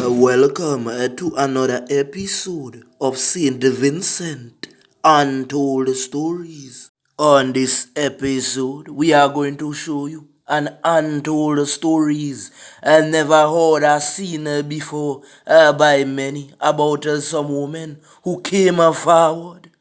Welcome to another episode of Saint Vincent Untold Stories. On this episode, we are going to show you an untold stories never heard or seen before by many about some woman who came forward.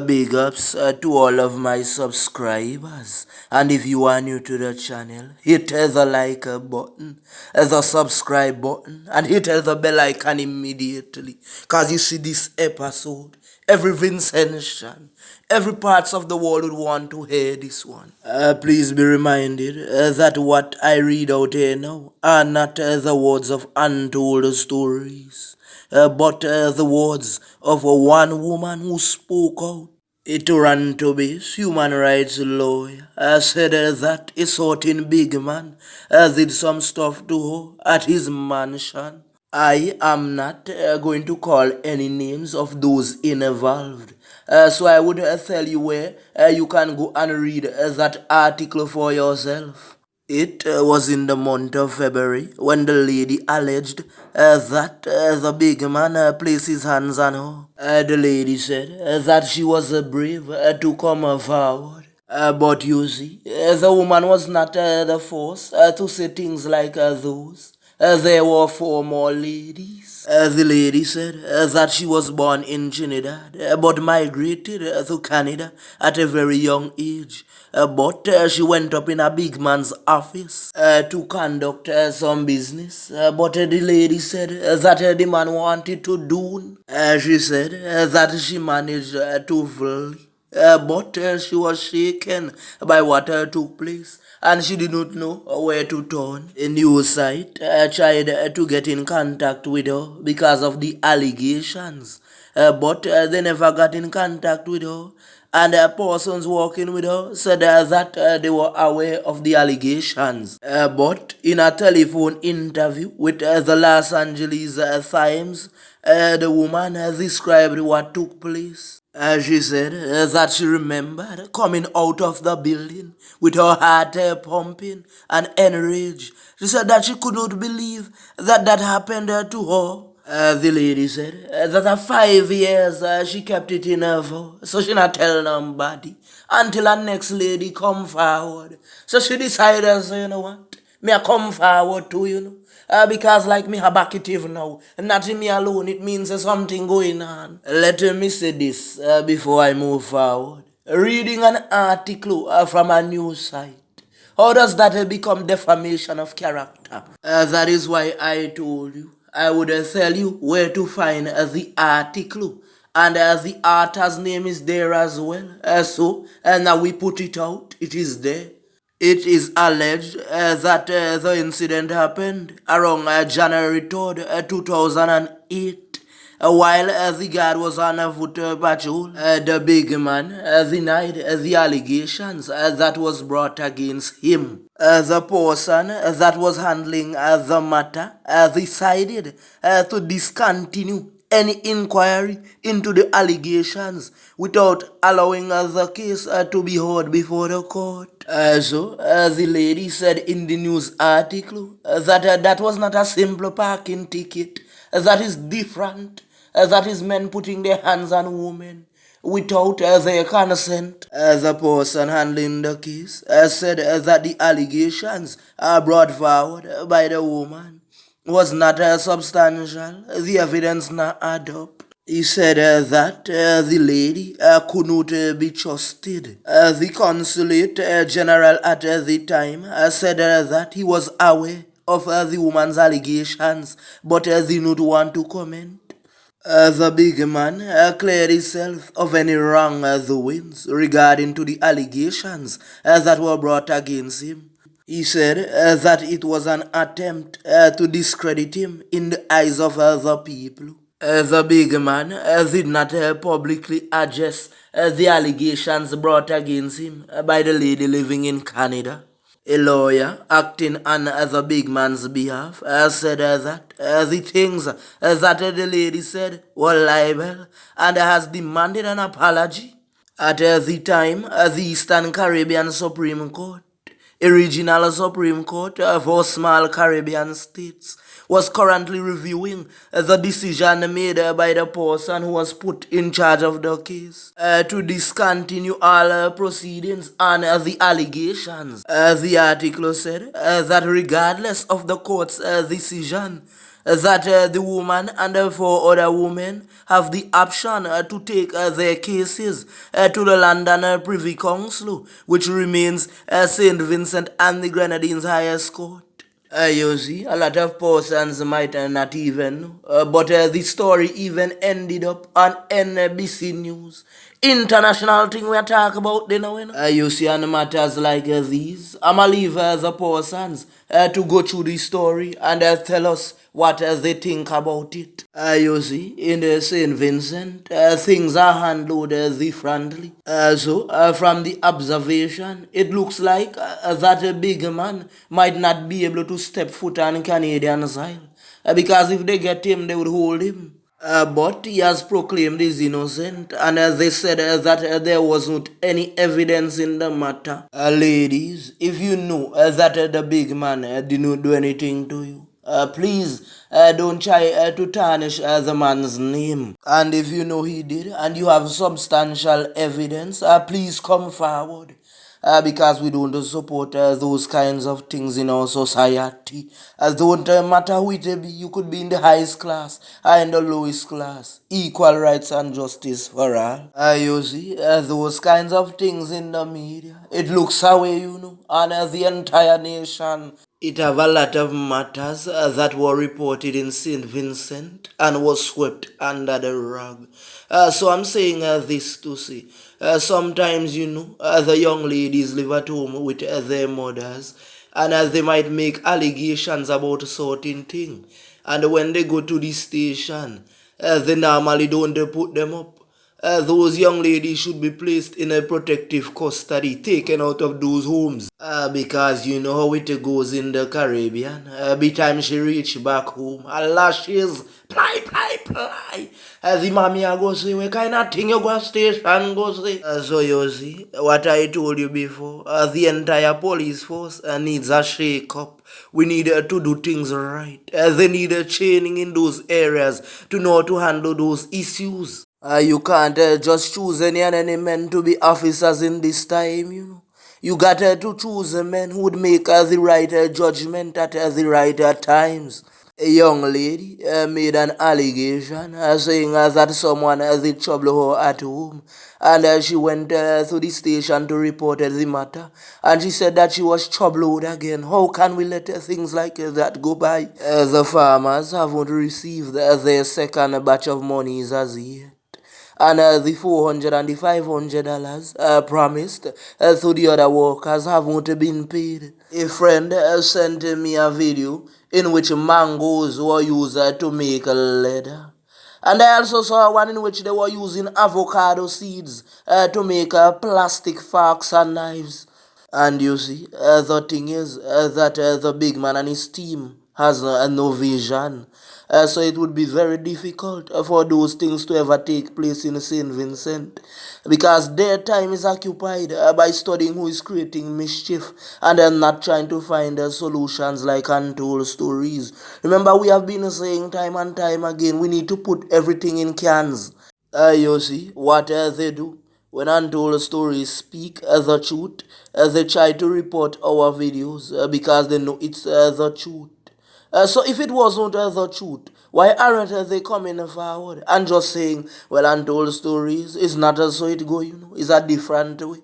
Big ups to all of my subscribers. And if you are new to the channel, hit the like button, the subscribe button, and hit the bell icon immediately. Cause you see this episode, every Vincentian, every parts of the world would want to hear this one. Please be reminded that what I read out here now are not the words of untold stories. But the words of one woman who spoke out. A Toronto-based human rights lawyer said that a certain big man did some stuff to her at his mansion. I am not going to call any names of those involved. So I would tell you where you can go and read that article for yourself. It was in the month of February when the lady alleged that the big man placed his hands on her. The lady said that she was brave to come forward. But you see, the woman was not the first to say things like those. There were four more ladies. The lady said that she was born in Trinidad but migrated to Canada at a very young age. But she went up in a big man's office to conduct some business. But the lady said that the man wanted to do. She said that she managed to flee. But she was shaken by what took place and she did not know where to turn. A news site tried to get in contact with her because of the allegations, but they never got in contact with her. And persons working with her said that they were aware of the allegations. But in a telephone interview with the Los Angeles Times, the woman described what took place. She said that she remembered coming out of the building with her heart pumping and enraged. She said that she could not believe that that happened to her. The lady said that for 5 years she kept it in her voice, so she not tell nobody until the next lady come forward. So she decided, so you know what, me I come forward too, you know. Because like me a back it even now, not me alone, it means there's something going on. Let me say this before I move forward. Reading an article from a news site, how does that become defamation of character? That is why I told you I would tell you where to find the article. And the author's name is there as well. So now we put it out, it is there. It is alleged that the incident happened around January 3rd, 2008. While the guard was on a foot patrol, the big man denied the allegations that was brought against him. The person that was handling the matter decided to discontinue any inquiry into the allegations without allowing the case to be heard before the court. So the lady said in the news article that that was not a simple parking ticket. That is different. That is men putting their hands on women without their consent. The person handling the case said that the allegations brought forward by the woman was not substantial. The evidence not add up. He said that the lady could not be trusted. The consulate general at the time said that he was aware of the woman's allegations, but did not want to comment. The big man cleared himself of any wrongdoings regarding to the allegations that were brought against him. He said that it was an attempt to discredit him in the eyes of other people. The big man did not publicly address the allegations brought against him by the lady living in Canada. A lawyer acting on the big man's behalf said that the things that the lady said were libel and has demanded an apology. At the time, the Eastern Caribbean Supreme Court, a regional Supreme Court for small Caribbean states, was currently reviewing the decision made by the person who was put in charge of the case to discontinue all proceedings on the allegations. The article said that regardless of the court's decision, that the woman and four other women have the option to take their cases to the London Privy Council, which remains St. Vincent and the Grenadines Highest Court. You see, a lot of persons might not even know, but the story even ended up on NBC News. International thing we are talking about, you know. You see, on matters like these, I'ma leave the persons to go through the story and tell us what they think about it. You see, in St. Vincent, things are handled differently. From the observation, it looks like that a big man might not be able to step foot on Canadian soil. Because if they get him, they would hold him. But he has proclaimed he's innocent, and they said that there wasn't any evidence in the matter. Ladies, if you know that the big man didn't do anything to you, please don't try to tarnish the man's name. And if you know he did, and you have substantial evidence, please come forward. Because we don't support those kinds of things in our society. Don't matter who it be, you could be in the highest class or in the lowest class. Equal rights and justice for all. You see, those kinds of things in the media, it looks away, you know, and the entire nation. It have a lot of matters that were reported in St. Vincent and was swept under the rug. So I'm saying this to say, sometimes, you know, the young ladies live at home with their mothers, and they might make allegations about a certain thing. And when they go to the station, they normally don't put them up. Those young ladies should be placed in a protective custody, taken out of those homes. Because you know how it goes in the Caribbean. By time she reach back home, her lashes ply. The mommy a go say, what kind of thing you go station go say? So you see, what I told you before, the entire police force needs a shake up. We need to do things right. They need a training in those areas to know how to handle those issues. You can't just choose any men to be officers in this time, you know. You got to choose men who would make the right judgment at the right times. A young lady made an allegation saying that someone did trouble her at home, and she went to the station to report the matter, and she said that she was troubled again. How can we let things like that go by? The farmers haven't received their second batch of monies as yet. And the 400 and the $500 promised to the other workers haven't been paid. A friend sent me a video in which mangoes were used to make leather. And I also saw one in which they were using avocado seeds to make plastic forks and knives. And you see, the thing is that the big man and his team has no vision. So it would be very difficult for those things to ever take place in St. Vincent, because their time is occupied by studying who is creating mischief and then not trying to find solutions like untold stories. Remember, we have been saying time and time again, we need to put everything in cans. You see, what they do when untold stories speak the truth, they try to report our videos because they know it's the truth. So if it wasn't the truth, why aren't they coming forward and just saying, well, untold stories is not so it go, you know, it's a different way.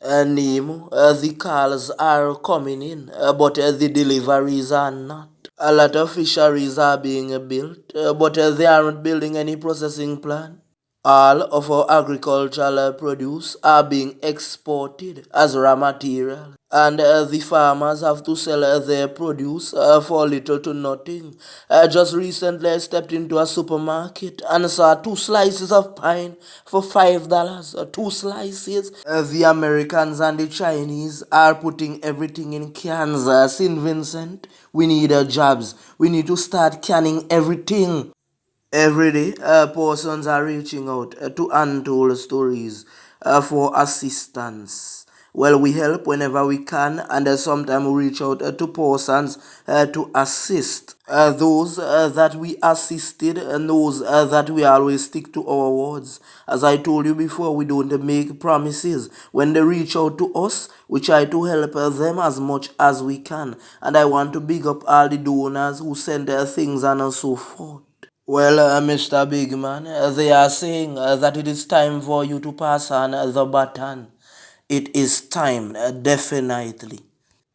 Nemo, the calls are coming in, but the deliveries are not. A lot of fisheries are being built, but they aren't building any processing plant. All of our agricultural produce are being exported as raw material, and the farmers have to sell their produce for little to nothing. Just recently I stepped into a supermarket and saw two slices of pine for $5. Two slices. The Americans and the Chinese are putting everything in cans. St. Vincent, we need jobs. We need to start canning everything. Every day, persons are reaching out to untold stories for assistance. Well, we help whenever we can, and sometimes we reach out to persons to assist. Those that we assisted and those that we always stick to our words. As I told you before, we don't make promises. When they reach out to us, we try to help them as much as we can. And I want to big up all the donors who send their things and so forth. Well, Mr. Big Man, they are saying that it is time for you to pass on the baton. It is time, definitely.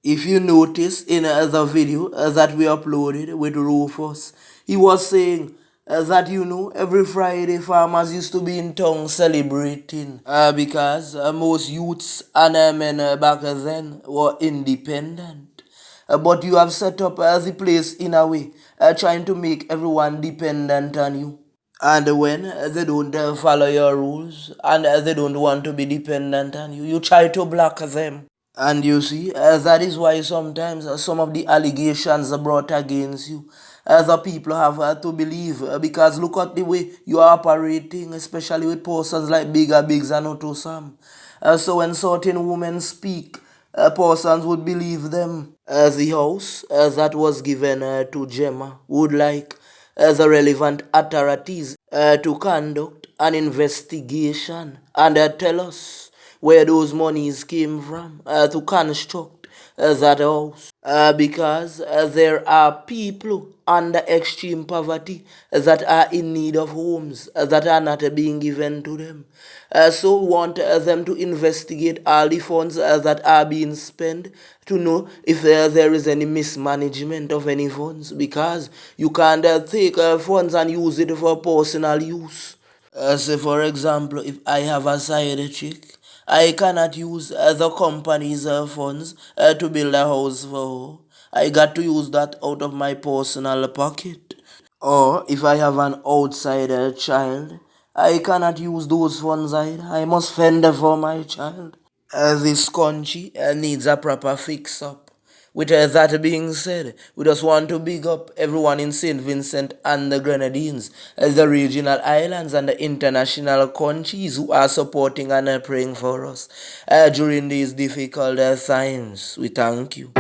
If you notice in the video that we uploaded with Rufus, he was saying that every Friday farmers used to be in town celebrating because most youths and men back then were independent. But you have set up the place in a way trying to make everyone dependent on you. And when they don't follow your rules and they don't want to be dependent on you, you try to block them. And you see, that is why sometimes some of the allegations are brought against you. The people have to believe because look at the way you are operating, especially with persons like Bigger Bigs and Otto Sam. So when certain women speak, persons would believe them. The house that was given to Gemma would like the relevant authorities to conduct an investigation and tell us where those monies came from to construct that house. Because there are people under extreme poverty that are in need of homes that are not being given to them. So we want them to investigate all the funds that are being spent to know if there is any mismanagement of any funds, because you can't take funds and use it for personal use. Say for example, if I have a side chick, I cannot use the company's funds to build a house for her. I got to use that out of my personal pocket. Or if I have an outsider child, I cannot use those funds either. I must fend for my child. This country needs a proper fix up. With that being said, we just want to big up everyone in St. Vincent and the Grenadines, the regional islands and the international countries who are supporting and praying for us during these difficult times. We thank you.